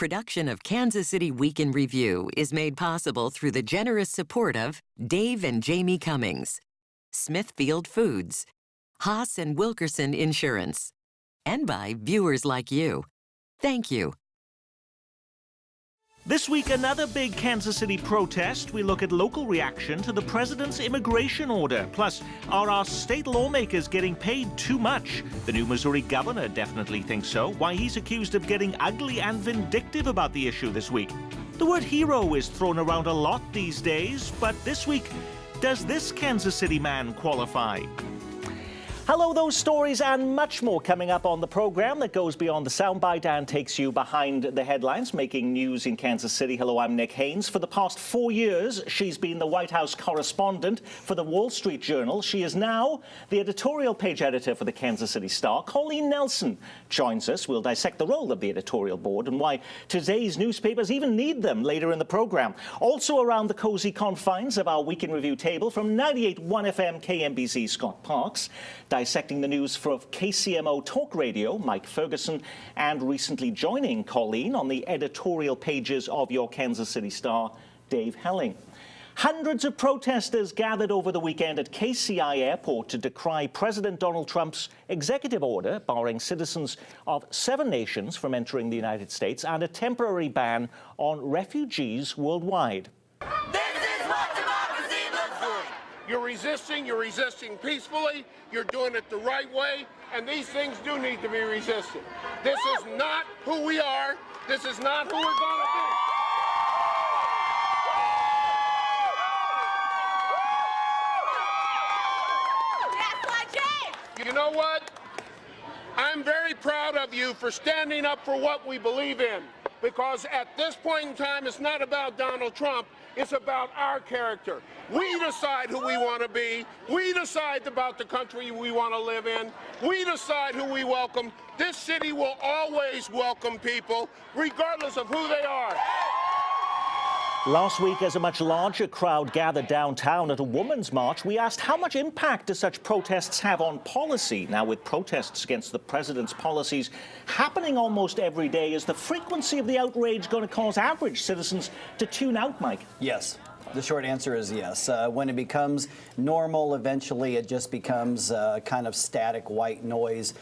Production of Kansas City Week in Review is made possible through the generous support of Dave and Jamie Cummings, Smithfield Foods, Haas and Wilkerson Insurance, and by viewers like you. Thank you. This week, another big Kansas City protest. We look at local reaction to the president's immigration order. Plus, are our state lawmakers getting paid too much? The new Missouri governor definitely thinks so. Why he's accused of getting ugly and vindictive about the issue this week. The word hero is thrown around a lot these days, but this week, does this Kansas City man qualify? Hello, those stories and much more coming up on the program that goes beyond the soundbite and takes you behind the headlines, making news in Kansas City. Hello, I'm Nick Haynes. For the past 4 years, she's been the White House correspondent for the Wall Street Journal. She is now the editorial page editor for the Kansas City Star. Colleen Nelson joins us. We'll dissect the role of the editorial board and why today's newspapers even need them later in the program. Also around the cozy confines of our Week in Review table from 98.1 FM KMBZ, Scott Parks. Dissecting the news for KCMO Talk Radio, Mike Ferguson, and recently joining Colleen on the editorial pages of your Kansas City Star, Dave Helling. Hundreds of protesters gathered over the weekend at KCI Airport to decry President Donald Trump's executive order barring citizens of 7 nations from entering the United States and a temporary ban on refugees worldwide. You're resisting peacefully, you're doing it the right way, and these things do need to be resisted. This is not who we are, this is not who we're gonna be. You know what? I'm very proud of you for standing up for what we believe in, because at this point in time, it's not about Donald Trump, it's about our character. We decide who we want to be. We decide about the country we want to live in. We decide who we welcome. This city will always welcome people, regardless of who they are. Last week, as a much larger crowd gathered downtown at a women's march, we asked how much impact do such protests have on policy? Now, with protests against the president's policies happening almost every day, is the frequency of the outrage going to cause average citizens to tune out, Mike? Yes. The short answer is yes. When it becomes normal, eventually it just becomes kind of static white noise.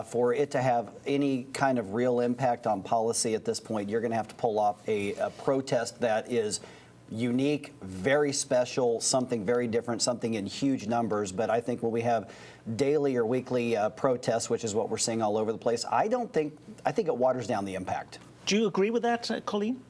For it to have any kind of real impact on policy at this point, you're going to have to pull off a protest that is unique, very special, something very different, something in huge numbers. But I think when we have daily or weekly protests, which is what we're seeing all over the place, I think it waters down the impact. Do you agree with that, Colleen?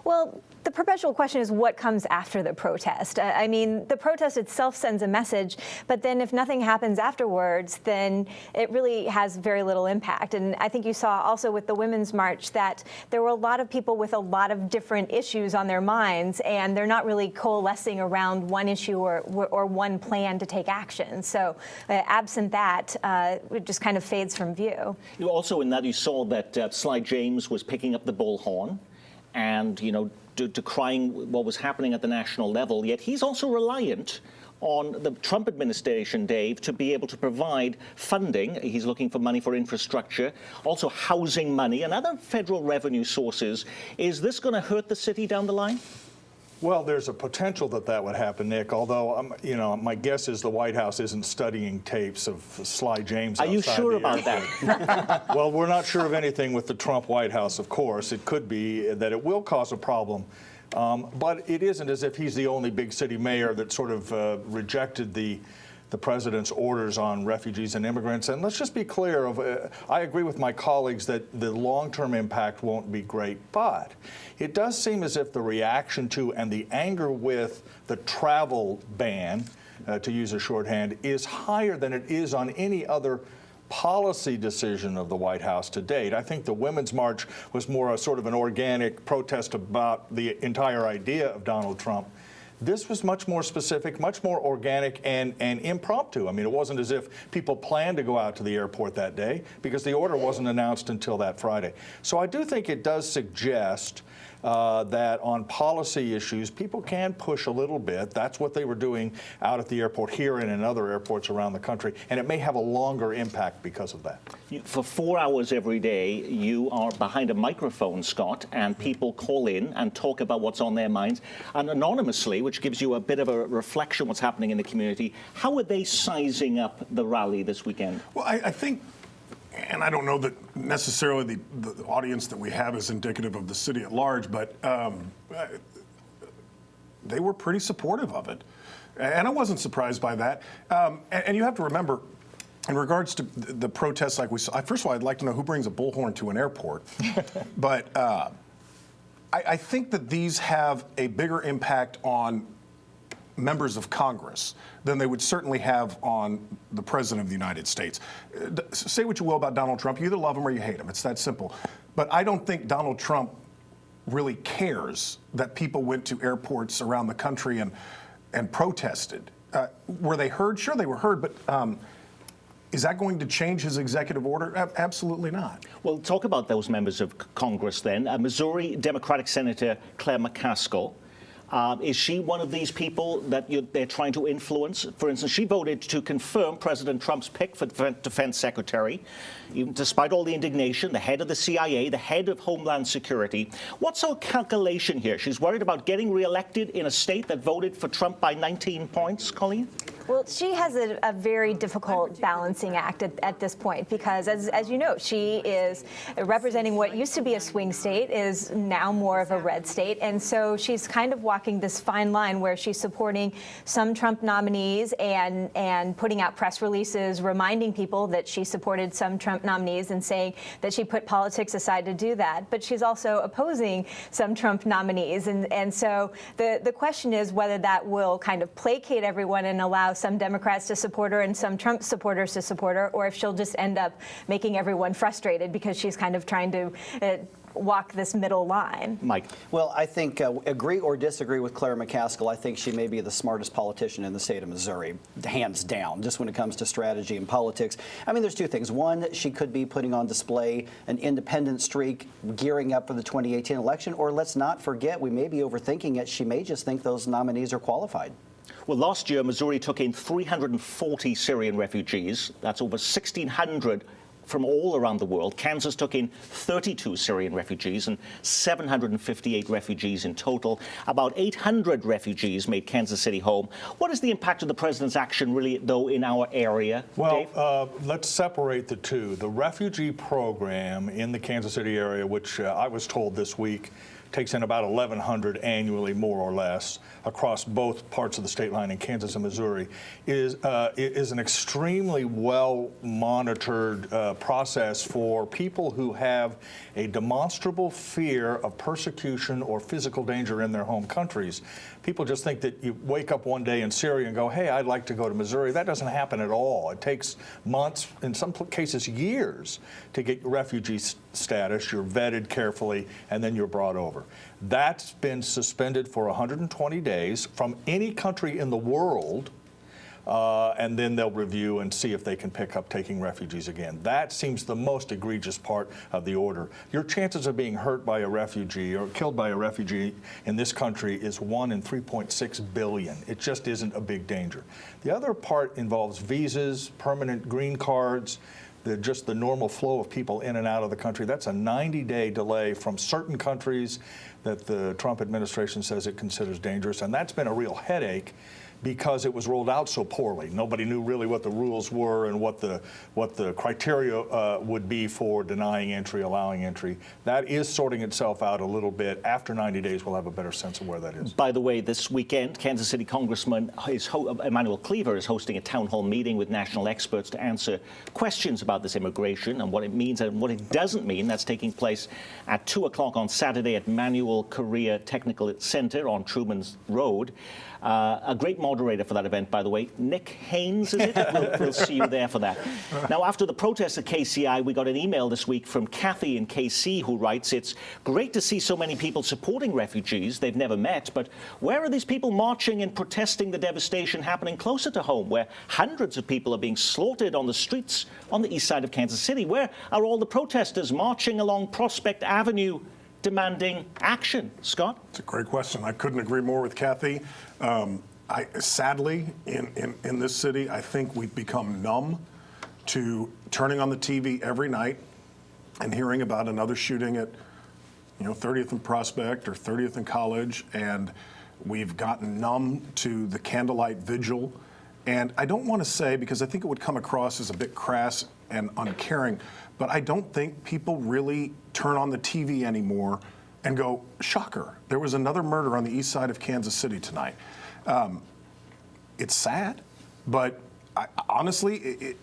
Well, the perpetual question is what comes after the protest. I mean, the protest itself sends a message, but then if nothing happens afterwards, then it really has very little impact. And I think you saw also with the Women's March that there were a lot of people with a lot of different issues on their minds, and they're not really coalescing around one issue or one plan to take action. So absent that, it just kind of fades from view. Also in that you saw that Sly James was picking up the bullhorn and, decrying what was happening at the national level, yet he's also reliant on the Trump administration, Dave, to be able to provide funding. He's looking for money for infrastructure, also housing money and other federal revenue sources. Is this going to hurt the city down the line? Well, there's a potential that would happen, Nick, although, my guess is the White House isn't studying tapes of Sly James. Are you sure about that? Well, we're not sure of anything with the Trump White House, of course. It could be that it will cause a problem. But it isn't as if he's the only big city mayor that sort of rejected the president's orders on refugees and immigrants. And let's just be clear, I agree with my colleagues that the long-term impact won't be great, but it does seem as if the reaction to and the anger with the travel ban, to use a shorthand, is higher than it is on any other policy decision of the White House to date. I think the Women's March was more a sort of an organic protest about the entire idea of Donald Trump. This was much more specific, much more organic and impromptu. I mean, it wasn't as if people planned to go out to the airport that day because the order wasn't announced until that Friday. So I do think it does suggest that on policy issues, people can push a little bit. That's what they were doing out at the airport here and in other airports around the country, and it may have a longer impact because of that. For 4 hours every day, you are behind a microphone, Scott, and people call in and talk about what's on their minds, and anonymously, which gives you a bit of a reflection what's happening in the community. How are they sizing up the rally this weekend? Well, I think, and I don't know that necessarily the audience that we have is indicative of the city at large, but they were pretty supportive of it. And I wasn't surprised by that. And you have to remember, in regards to the protests like we saw, first of all, I'd like to know who brings a bullhorn to an airport. But I think that these have a bigger impact on members of Congress than they would certainly have on the President of the United States. Say what you will about Donald Trump. You either love him or you hate him. It's that simple. But I don't think Donald Trump really cares that people went to airports around the country and protested. Were they heard? Sure, they were heard, but is that going to change his executive order? Absolutely not. Well, talk about those members of Congress then. Missouri Democratic Senator Claire McCaskill. Is she one of these people that they're trying to influence? For instance, she voted to confirm President Trump's pick for defense secretary, despite all the indignation, the head of the CIA, the head of Homeland Security. What's her calculation here? She's worried about getting reelected in a state that voted for Trump by 19 points, Colleen? Well, she has a very difficult balancing act at this point because, as you know, she is representing what used to be a swing state is now more of a red state. And so she's kind of walking this fine line where she's supporting some Trump nominees and putting out press releases reminding people that she supported some Trump nominees and saying that she put politics aside to do that. But she's also opposing some Trump nominees. And so the question is whether that will kind of placate everyone and allow some Democrats to support her and some Trump supporters to support her, or if she'll just end up making everyone frustrated because she's kind of trying to walk this middle line. Mike. Well, I think agree or disagree with Claire McCaskill. I think she may be the smartest politician in the state of Missouri, hands down, just when it comes to strategy and politics. I mean, there's two things. One, she could be putting on display an independent streak, gearing up for the 2018 election, or let's not forget, we may be overthinking it. She may just think those nominees are qualified. Well, last year, Missouri took in 340 Syrian refugees. That's over 1,600 from all around the world. Kansas took in 32 Syrian refugees and 758 refugees in total. About 800 refugees made Kansas City home. What is the impact of the president's action really, though, in our area, Dave? Well, let's separate the two. The refugee program in the Kansas City area, which I was told this week, takes in about 1,100 annually, more or less, across both parts of the state line in Kansas and Missouri, is an extremely well-monitored process for people who have a demonstrable fear of persecution or physical danger in their home countries. People just think that you wake up one day in Syria and go, hey, I'd like to go to Missouri. That doesn't happen at all. It takes months, in some cases years, to get refugee status. You're vetted carefully, and then you're brought over. That's been suspended for 120 days from any country in the world, and then they'll review and see if they can pick up taking refugees again. That seems the most egregious part of the order. Your chances of being hurt by a refugee or killed by a refugee in this country is 1 in 3.6 billion. It just isn't a big danger. The other part involves visas, permanent green cards, just the normal flow of people in and out of the country. That's a 90-day delay from certain countries that the Trump administration says it considers dangerous, and that's been a real headache because it was rolled out so poorly. Nobody knew really what the rules were and what the criteria would be for denying entry, allowing entry. That is sorting itself out a little bit. After 90 days, we'll have a better sense of where that is. By the way, this weekend, Kansas City Congressman Emanuel Cleaver is hosting a town hall meeting with national experts to answer questions about this immigration and what it means and what it doesn't mean. That's taking place at 2 o'clock on Saturday at Manual Career Technical Center on Truman's Road. A great moderator for that event, by the way, Nick Haynes, is it? We'll see you there for that. Now, after the protests at KCI, we got an email this week from Kathy in KC who writes, it's great to see so many people supporting refugees they've never met, but where are these people marching and protesting the devastation happening closer to home, where hundreds of people are being slaughtered on the streets on the east side of Kansas City? Where are all the protesters marching along Prospect Avenue demanding action. Scott? It's a great question. I couldn't agree more with Kathy. Sadly, in this city, I think we've become numb to turning on the TV every night and hearing about another shooting at 30th and Prospect or 30th and College, and we've gotten numb to the candlelight vigil. And I don't want to say, because I think it would come across as a bit crass and uncaring, but I don't think people really turn on the TV anymore and go, shocker, there was another murder on the east side of Kansas City tonight. It's sad, but honestly,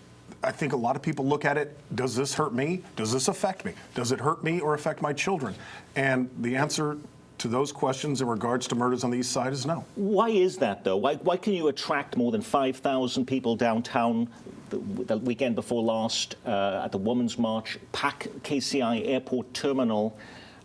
I think a lot of people look at it, does this hurt me? Does this affect me? Does it hurt me or affect my children? And the answer to those questions in regards to murders on the east side is no. Why is that, though? Why can you attract more than 5,000 people downtown the weekend before last at the Women's March, pack KCI Airport Terminal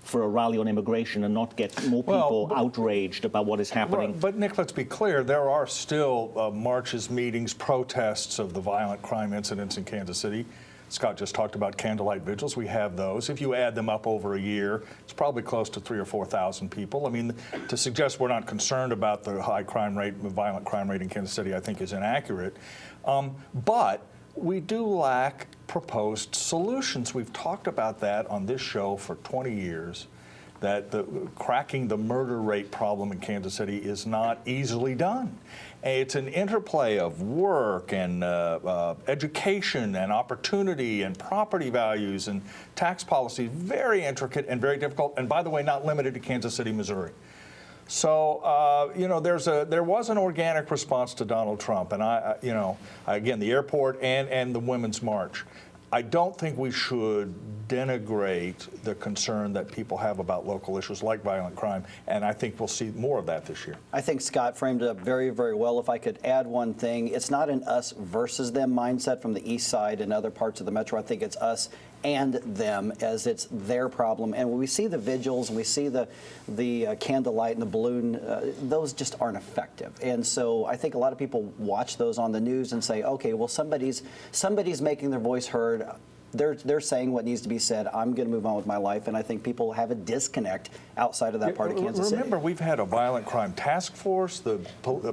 for a rally on immigration and not get more people outraged about what is happening? But Nick, let's be clear, there are still marches, meetings, protests of the violent crime incidents in Kansas City. Scott just talked about candlelight vigils. We have those. If you add them up over a year, it's probably close to 3,000 or 4,000 people. I mean, to suggest we're not concerned about the high crime rate, the violent crime rate in Kansas City, I think is inaccurate. But we do lack proposed solutions. We've talked about that on this show for 20 years, that cracking the murder rate problem in Kansas City is not easily done. It's an interplay of work and education and opportunity and property values and tax policy, very intricate and very difficult, and by the way, not limited to Kansas City, Missouri. So, there was an organic response to Donald Trump, and again, the airport and the Women's March. I don't think we should denigrate the concern that people have about local issues like violent crime, and I think we'll see more of that this year. I think Scott framed it up very, very well. If I could add one thing, it's not an us versus them mindset from the east side and other parts of the metro. I think it's us and them, as it's their problem. And when we see the vigils and we see the candlelight and the balloon, those just aren't effective. And so I think a lot of people watch those on the news and say, okay, well, somebody's making their voice heard. They're saying what needs to be said. I'm going to move on with my life. And I think people have a disconnect outside of that part of Kansas City. Remember, we've had a violent crime task force. The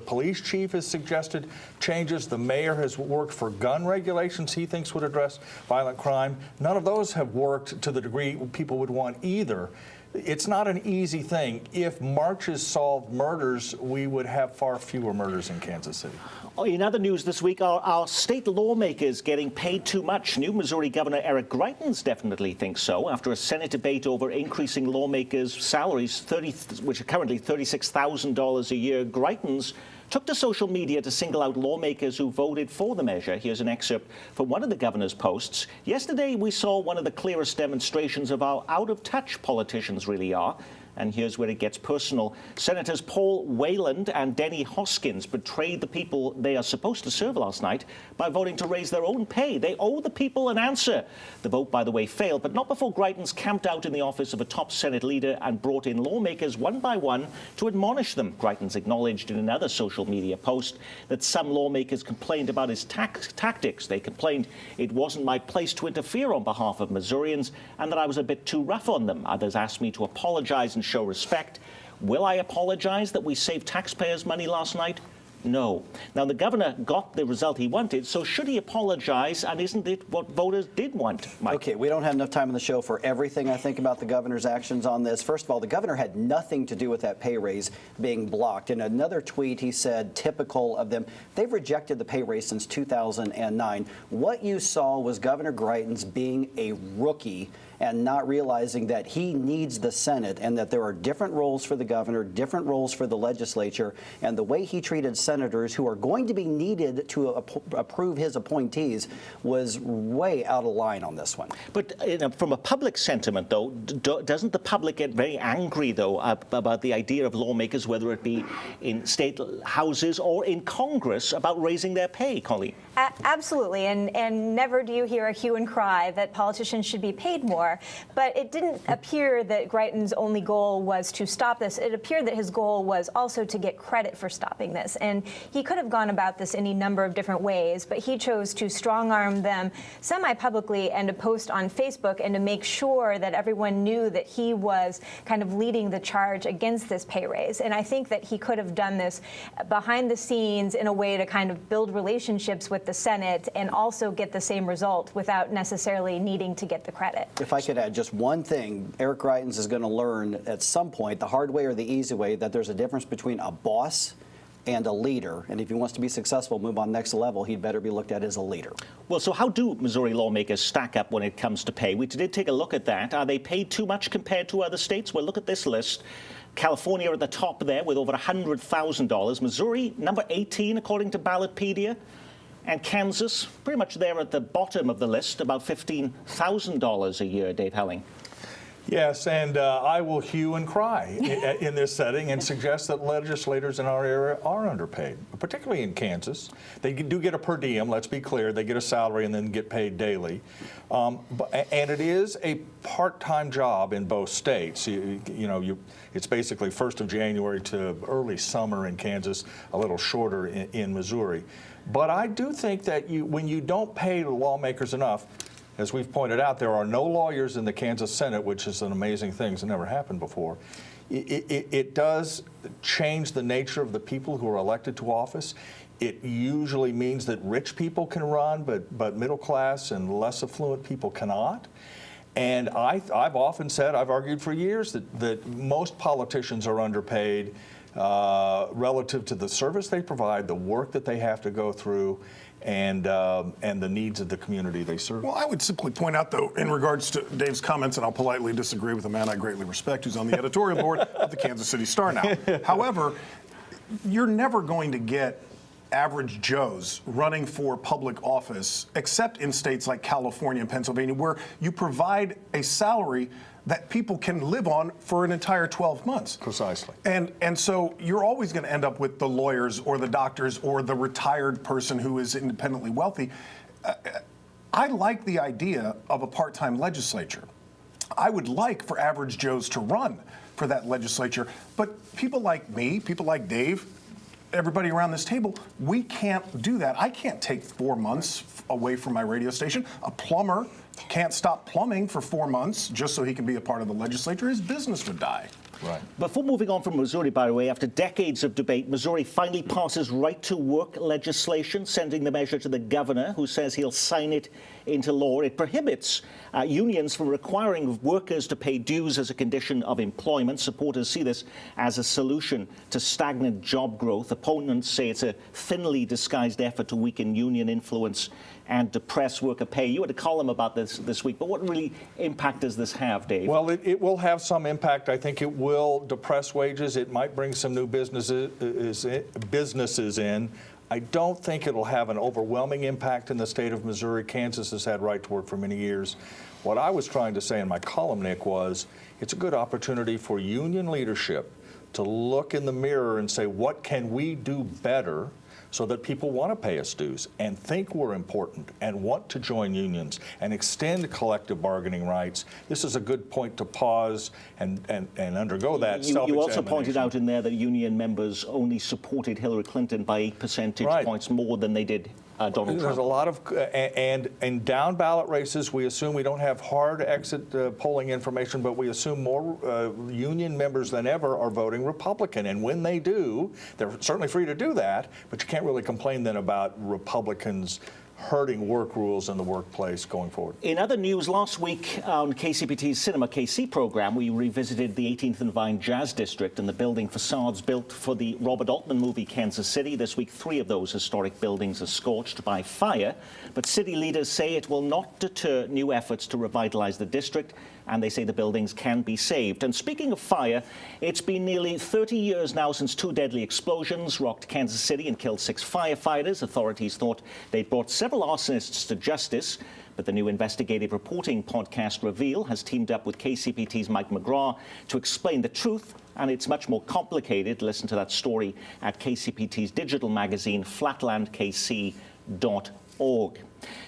police chief has suggested changes. The mayor has worked for gun regulations he thinks would address violent crime. None of those have worked to the degree people would want either. It's not an easy thing. If marches solved murders, we would have far fewer murders in Kansas City. In other news this week, are state lawmakers getting paid too much? New Missouri Governor Eric Greitens definitely thinks so. After a Senate debate over increasing lawmakers' salaries, which are currently $36,000 a year, Greitens took to social media to single out lawmakers who voted for the measure. Here's an excerpt from one of the governor's posts. Yesterday, we saw one of the clearest demonstrations of how out-of-touch politicians really are. And here's where it gets personal. Senators Paul Wayland and Denny Hoskins betrayed the people they are supposed to serve last night by voting to raise their own pay. They owe the people an answer. The vote, by the way, failed, but not before Greitens camped out in the office of a top Senate leader and brought in lawmakers one by one to admonish them. Greitens acknowledged in another social media post that some lawmakers complained about his tactics. They complained it wasn't my place to interfere on behalf of Missourians and that I was a bit too rough on them. Others asked me to apologize and show respect. Will I apologize that we saved taxpayers money last night? No. Now, the governor got the result he wanted, so should he apologize, and isn't it what voters did want, Mike? Okay, we don't have enough time in the show for everything I think about the governor's actions on this. First of all, the governor had nothing to do with that pay raise being blocked. In another tweet, he said, typical of them, they've rejected the pay raise since 2009. What you saw was Governor Greitens being a rookie and not realizing that he needs the Senate and that there are different roles for the governor, different roles for the legislature, and the way he treated senators who are going to be needed to approve his appointees was way out of line on this one. But from a public sentiment, though, doesn't the public get very angry, though, about the idea of lawmakers, whether it be in state houses or in Congress, about raising their pay, Colleen? Absolutely, and never do you hear a hue and cry that politicians should be paid more. before. But it didn't appear that Greitens' only goal was to stop this. It appeared that his goal was also to get credit for stopping this. And he could have gone about this any number of different ways, but he chose to strong-arm them semi-publicly and to post on Facebook and to make sure that everyone knew that he was kind of leading the charge against this pay raise. And I think that he could have done this behind the scenes in a way to kind of build relationships with the Senate and also get the same result without necessarily needing to get the credit. If I could add just one thing, Eric Greitens is going to learn at some point, the hard way or the easy way, that there's a difference between a boss and a leader. And if he wants to be successful, move on next level, he'd better be looked at as a leader. Well, so how do Missouri lawmakers stack up when it comes to pay? We did take a look at that. Are they paid too much compared to other states? Well, look at this list. California at the top there with over $100,000. Missouri, number 18, according to Ballotpedia. And Kansas, pretty much there at the bottom of the list, about $15,000 a year, Dave Helling. Yes, and I will hue and cry in this setting and suggest that legislators in our area are underpaid, particularly in Kansas. They do get a per diem, let's be clear. They get a salary and then get paid daily. And it is a part-time job in both states. It's basically 1st of January to early summer in Kansas, a little shorter in Missouri. But I do think that when you don't pay lawmakers enough, as we've pointed out, there are no lawyers in the Kansas Senate, which is an amazing thing. It's never happened before. It does change the nature of the people who are elected to office. It usually means that rich people can run, but middle class and less affluent people cannot. And I've often said, I've argued for years, that most politicians are underpaid relative to the service they provide, the work that they have to go through, and the needs of the community they serve. Well, I would simply point out, though, in regards to Dave's comments, and I'll politely disagree with a man I greatly respect who's on the editorial board of the Kansas City Star now. However, you're never going to get average Joes running for public office, except in states like California and Pennsylvania, where you provide a salary that people can live on for an entire 12 months. Precisely. And so you're always going to end up with the lawyers or the doctors or the retired person who is independently wealthy. I like the idea of a part-time legislature. I would like for average Joes to run for that legislature, but people like me, people like Dave, everybody around this table, we can't do that. I can't take 4 months away from my radio station. A plumber can't stop plumbing for 4 months just so he can be a part of the legislature. His business would die. Right. Before moving on from Missouri, by the way, after decades of debate, Missouri finally passes right-to-work legislation, sending the measure to the governor, who says he'll sign it into law. It prohibits unions from requiring workers to pay dues as a condition of employment. Supporters see this as a solution to stagnant job growth. Opponents say it's a thinly disguised effort to weaken union influence and depress worker pay. You had a column about this week, but what really impact does this have, Dave? Well, it will have some impact. I think it will depress wages. It might bring some new businesses in. I don't think it'll have an overwhelming impact in the state of Missouri. Kansas has had right to work for many years. What I was trying to say in my column, Nick, was it's a good opportunity for union leadership to look in the mirror and say, what can we do better so that people want to pay us dues and think we're important and want to join unions and extend collective bargaining rights. This is a good point to pause and undergo that self-examination. You also pointed out in there that union members only supported Hillary Clinton by 8 percentage points more than they did Donald Trump. There's a lot of, and in down ballot races, we assume we don't have hard exit polling information, but we assume more union members than ever are voting Republican. And when they do, they're certainly free to do that, but you can't really complain then about Republicans hurting work rules in the workplace going forward. In other news, last week on KCPT's Cinema KC program, we revisited the 18th and Vine Jazz District and the building facades built for the Robert Altman movie Kansas City. This week, 3 of those historic buildings are scorched by fire, but city leaders say it will not deter new efforts to revitalize the district, and they say the buildings can be saved. And speaking of fire, it's been nearly 30 years now since 2 deadly explosions rocked Kansas City and killed 6 firefighters. Authorities thought they'd brought several arsonists to justice, but the new investigative reporting podcast Reveal has teamed up with KCPT's Mike McGraw to explain the truth, and it's much more complicated. Listen to that story at KCPT's digital magazine, flatlandkc.org.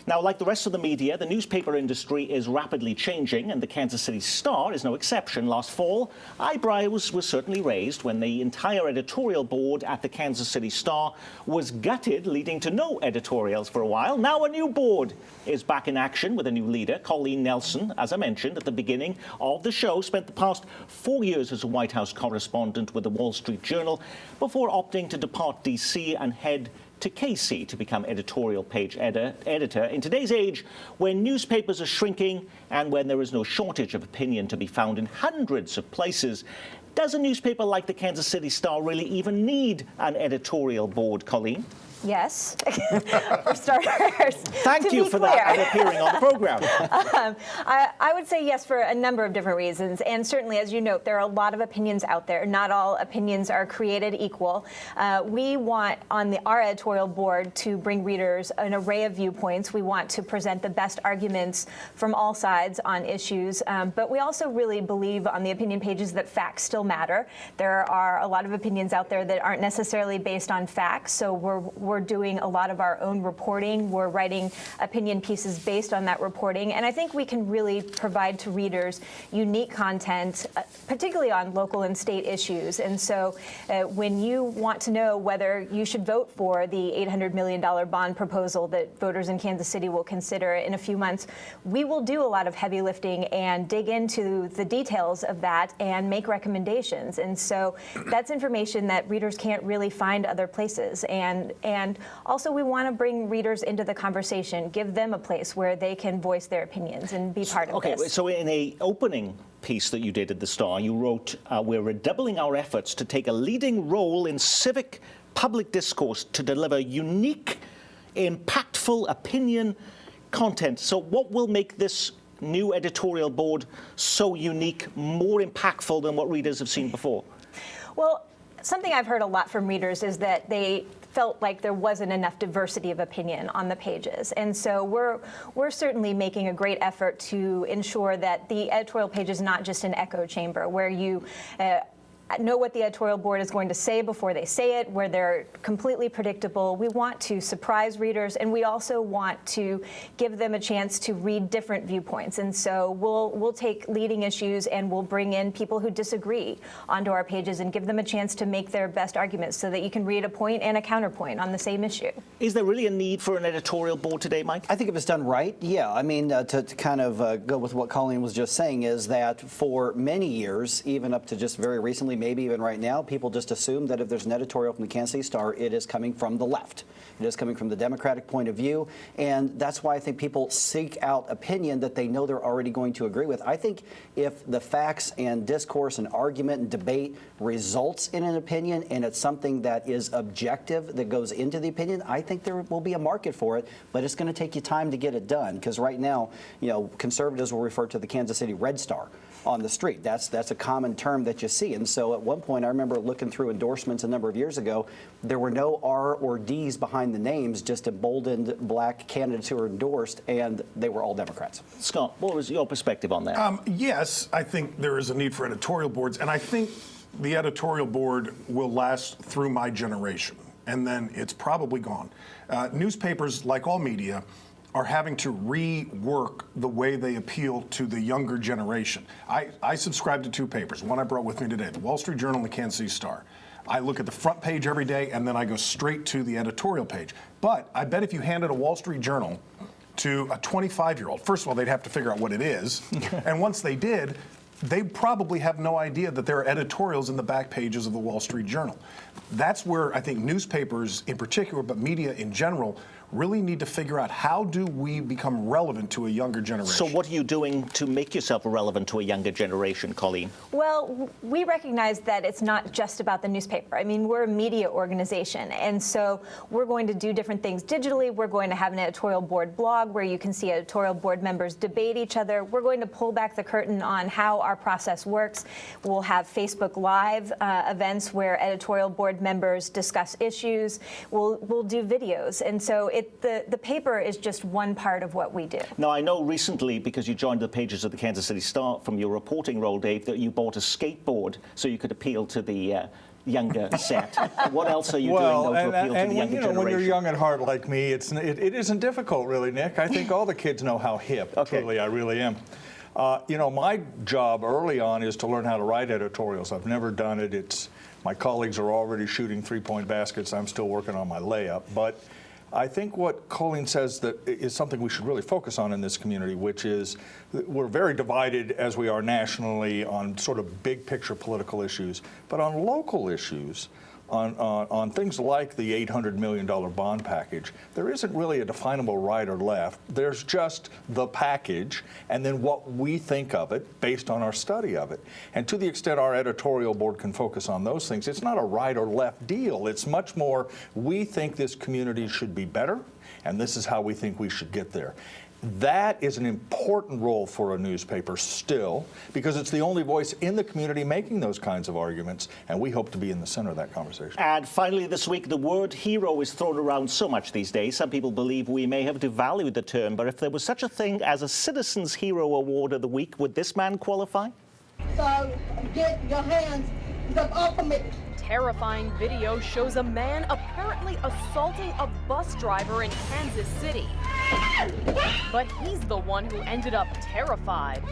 Now, like the rest of the media, the newspaper industry is rapidly changing, and the Kansas City Star is no exception. Last fall, eyebrows were certainly raised when the entire editorial board at the Kansas City Star was gutted, leading to no editorials for a while. Now a new board is back in action with a new leader, Colleen Nelson, as I mentioned at the beginning of the show, spent the past 4 years as a White House correspondent with the Wall Street Journal before opting to depart D.C. and head to KC to become editorial page editor. In today's age, when newspapers are shrinking and when there is no shortage of opinion to be found in hundreds of places, does a newspaper like the Kansas City Star really even need an editorial board, Colleen? Yes, for starters. Thank you for that and appearing on the program. I would say yes for a number of different reasons. And certainly, as you note, there are a lot of opinions out there. Not all opinions are created equal. We want on our editorial board to bring readers an array of viewpoints. We want to present the best arguments from all sides on issues. But we also really believe on the opinion pages that facts still matter. There are a lot of opinions out there that aren't necessarily based on facts. So we're doing a lot of our own reporting. We're writing opinion pieces based on that reporting. And I think we can really provide to readers unique content, particularly on local and state issues. And so when you want to know whether you should vote for the $800 million bond proposal that voters in Kansas City will consider in a few months, we will do a lot of heavy lifting and dig into the details of that and make recommendations. And so that's information that readers can't really find other places. And also, we want to bring readers into the conversation, give them a place where they can voice their opinions and be part of this. Okay, so in an opening piece that you did at the Star, you wrote, we're redoubling our efforts to take a leading role in civic public discourse to deliver unique, impactful opinion content. So what will make this new editorial board so unique, more impactful than what readers have seen before? Well, something I've heard a lot from readers is that they felt like there wasn't enough diversity of opinion on the pages. And so we're certainly making a great effort to ensure that the editorial page is not just an echo chamber where you know what the editorial board is going to say before they say it, where they're completely predictable. We want to surprise readers, and we also want to give them a chance to read different viewpoints. And so we'll take leading issues and we'll bring in people who disagree onto our pages and give them a chance to make their best arguments so that you can read a point and a counterpoint on the same issue. Is there really a need for an editorial board today, Mike? I think if it's done right, yeah. I mean, to kind of go with what Colleen was just saying is that for many years, even up to just very recently, maybe even right now, people just assume that if there's an editorial from the Kansas City Star, it is coming from the left. It is coming from the Democratic point of view, and that's why I think people seek out opinion that they know they're already going to agree with. I think if the facts and discourse and argument and debate results in an opinion and it's something that is objective that goes into the opinion, I think there will be a market for it, but it's going to take you time to get it done, because right now, you know, conservatives will refer to the Kansas City Red Star on the street. That's a common term that you see. And so at one point, I remember looking through endorsements a number of years ago, there were no R or Ds behind the names, just emboldened black candidates who were endorsed, and they were all Democrats. Scott, what was your perspective on that? Yes, I think there is a need for editorial boards, and I think the editorial board will last through my generation, and then it's probably gone. Newspapers, like all media, are having to rework the way they appeal to the younger generation. I subscribe to two papers, one I brought with me today, the Wall Street Journal and the Kansas City Star. I look at the front page every day, and then I go straight to the editorial page. But I bet if you handed a Wall Street Journal to a 25-year-old, first of all, they'd have to figure out what it is. And once they did, they probably have no idea that there are editorials in the back pages of the Wall Street Journal. That's where I think newspapers in particular, but media in general, really need to figure out how do we become relevant to a younger generation. So what are you doing to make yourself relevant to a younger generation, Colleen? Well, we recognize that it's not just about the newspaper. I mean, we're a media organization, and so we're going to do different things digitally. We're going to have an editorial board blog where you can see editorial board members debate each other. We're going to pull back the curtain on how our process works. We'll have Facebook Live events where editorial board members discuss issues. We'll do videos, and so the paper is just one part of what we do. Now, I know recently, because you joined the pages of the Kansas City Star from your reporting role, Dave, that you bought a skateboard so you could appeal to the younger set. What else are you doing, Well, though, to appeal to the younger when generation? you're young at heart like me, it isn't difficult, really, Nick. I think all the kids know how hip. Okay. Truly, I really am. My job early on is to learn how to write editorials. I've never done it. My colleagues are already shooting three-point baskets. I'm still working on my layup. But I think what Colleen says that is something we should really focus on in this community, which is we're very divided as we are nationally on sort of big picture political issues, but on local issues, on things like the $800 million bond package, there isn't really a definable right or left. There's just the package and then what we think of it based on our study of it. And to the extent our editorial board can focus on those things, it's not a right or left deal. It's much more, we think this community should be better, and this is how we think we should get there. That is an important role for a newspaper still, because it's the only voice in the community making those kinds of arguments, and we hope to be in the center of that conversation. And finally this week, the word hero is thrown around so much these days. Some people believe we may have devalued the term, but if there was such a thing as a Citizens Hero Award of the Week, would this man qualify? So get your hands off of me. Terrifying video shows a man apparently assaulting a bus driver in Kansas City. But he's the one who ended up terrified.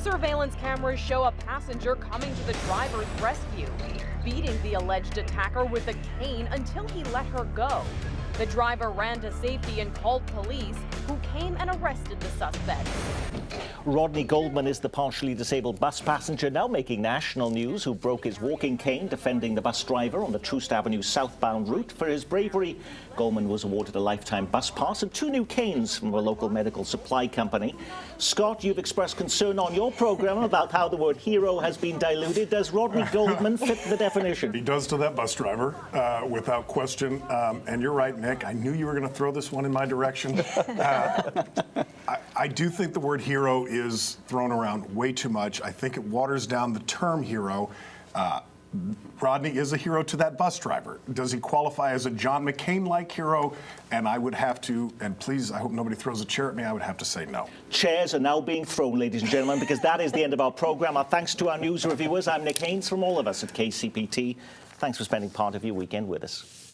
Surveillance cameras show a passenger coming to the driver's rescue, beating the alleged attacker with a cane until he let her go. The driver ran to safety and called police, who came and arrested the suspect. Rodney Goldman is the partially disabled bus passenger now making national news who broke his walking cane defending the bus driver on the Troost Avenue southbound route. For his bravery, Goldman was awarded a lifetime bus pass and 2 new canes from a local medical supply company. Scott, you've expressed concern on your program about how the word hero has been diluted. Does Rodney Goldman fit the definition? He does to that bus driver, without question. And you're right, Nick. I knew you were going to throw this one in my direction. I do think the word hero is thrown around way too much. I think it waters down the term hero. Rodney is a hero to that bus driver. Does he qualify as a John McCain-like hero? And I would have to, and please, I hope nobody throws a chair at me, I would have to say no. Chairs are now being thrown, ladies and gentlemen, because that is the end of our program. Our thanks to our news reviewers. I'm Nick Haynes from all of us at KCPT. Thanks for spending part of your weekend with us.